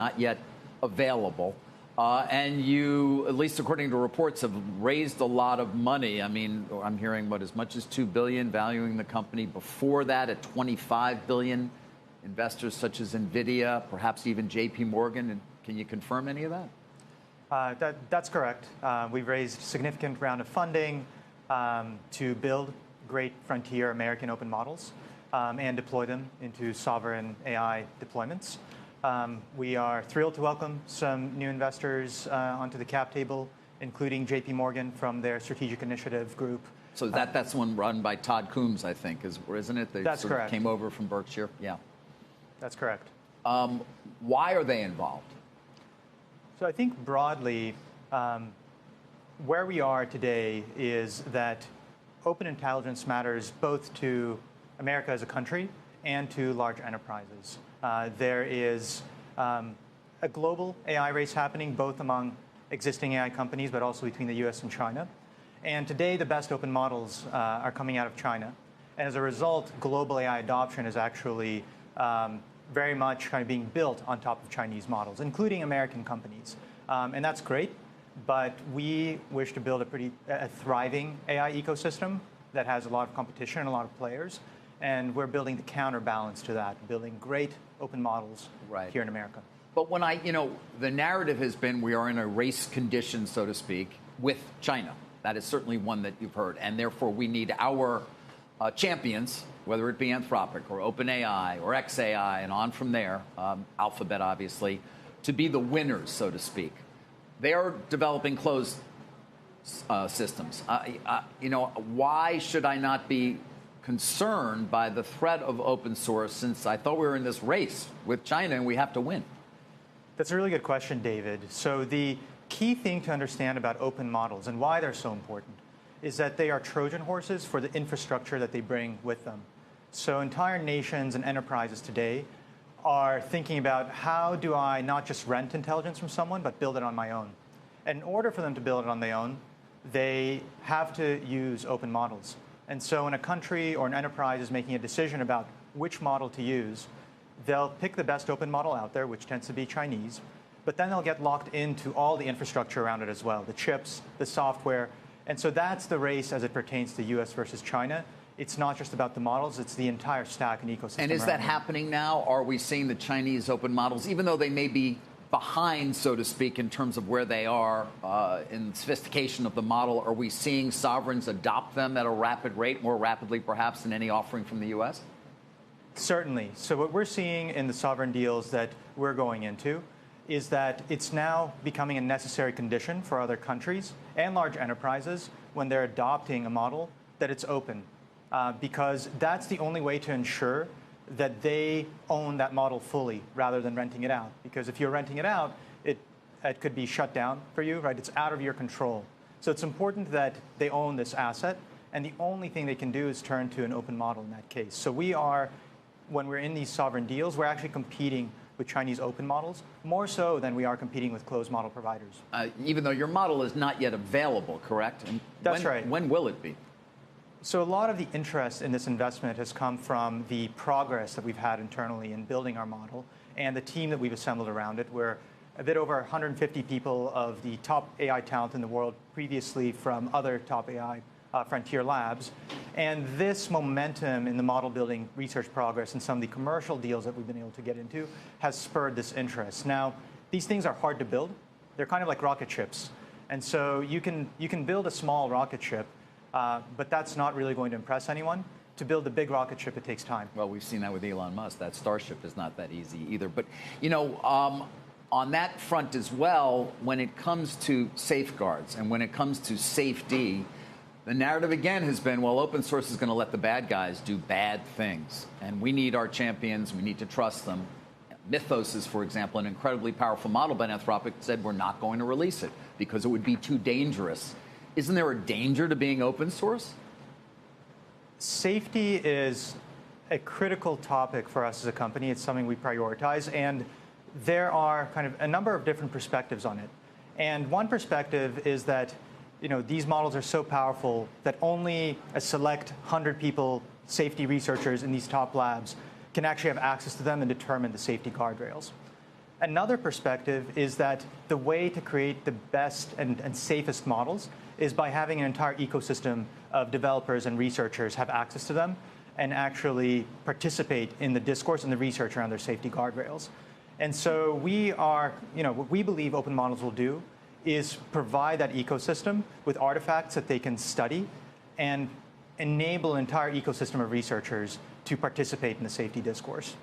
not yet available. And you, at least according to reports, have raised a lot of money. I mean, I'm hearing as much as $2 billion, valuing the company before that at $25 billion. Investors such as NVIDIA, perhaps even JP Morgan. And can you confirm any of that? That's correct. We've raised a significant round of funding to build great frontier American open models and deploy them into sovereign AI deployments. We are thrilled to welcome some new investors onto the cap table, including JP Morgan from their Strategic Initiative Group. So that's one run by Todd Coombs, I think, isn't it? They that's correct. Came over from Berkshire. Yeah. That's correct. Why are they involved? So I think broadly, where we are today is that open intelligence matters both to America as a country and to large enterprises. There is a global AI race happening, both among existing AI companies, but also between the US and China. And today, the best open models are coming out of China. And as a result, global AI adoption is actually very much kind of being built on top of Chinese models, including American companies. And that's great, but we wish to build a thriving AI ecosystem that has a lot of competition and a lot of players. And we're building the counterbalance to that, building great open models here in America. But when the narrative has been we are in a race condition, so to speak, with China. That is certainly one that you've heard. And therefore, we need our champions, whether it be Anthropic or OpenAI or XAI and on from there, Alphabet, obviously, to be the winners, so to speak. They are developing closed systems. Why should I not be concerned by the threat of open source, since I thought we were in this race with China and we have to win? That's a really good question, David. So the key thing to understand about open models and why they're so important is that they are Trojan horses for the infrastructure that they bring with them. So entire nations and enterprises today are thinking about how do I not just rent intelligence from someone, but build it on my own. And in order for them to build it on their own, they have to use open models. And so when a country or an enterprise is making a decision about which model to use, they'll pick the best open model out there, which tends to be Chinese, but then they'll get locked into all the infrastructure around it as well, the chips, the software. And so that's the race as it pertains to US versus China. It's not just about the models, it's the entire stack and ecosystem. And is that happening now? Are we seeing the Chinese open models, even though they may be behind, so to speak, in terms of where they are in sophistication of the model, are we seeing sovereigns adopt them at a rapid rate, more rapidly perhaps than any offering from the US? Certainly. So what we're seeing in the sovereign deals that we're going into is that it's now becoming a necessary condition for other countries and large enterprises when they're adopting a model that it's open, because that's the only way to ensure that they own that model fully rather than renting it out. Because if you're renting it out, it could be shut down for you, right? It's out of your control. So it's important that they own this asset, and the only thing they can do is turn to an open model in that case. So we are, when we're in these sovereign deals, we're actually competing with Chinese open models, more so than we are competing with closed model providers. Even though your model is not yet available, correct? And that's right. When will it be? So a lot of the interest in this investment has come from the progress that we've had internally in building our model and the team that we've assembled around it. We're a bit over 150 people of the top AI talent in the world, previously from other top AI frontier labs. And this momentum in the model building research progress and some of the commercial deals that we've been able to get into has spurred this interest. Now, these things are hard to build. They're kind of like rocket ships. And so you can build a small rocket ship, but that's not really going to impress anyone. To build a big rocket ship, it takes time. Well, we've seen that with Elon Musk. That Starship is not that easy either. But, on that front as well, when it comes to safeguards and when it comes to safety, the narrative again has been, well, open source is going to let the bad guys do bad things. And we need our champions. We need to trust them. Mythos is, for example, an incredibly powerful model, but Anthropic said we're not going to release it because it would be too dangerous. Isn't there a danger to being open source? Safety is a critical topic for us as a company. It's something we prioritize, and there are kind of a number of different perspectives on it. And one perspective is that these models are so powerful that only a select 100 people, safety researchers in these top labs, can actually have access to them and determine the safety guardrails. Another perspective is that the way to create the best and safest models is by having an entire ecosystem of developers and researchers have access to them and actually participate in the discourse and the research around their safety guardrails. And so what we believe open models will do is provide that ecosystem with artifacts that they can study and enable an entire ecosystem of researchers to participate in the safety discourse.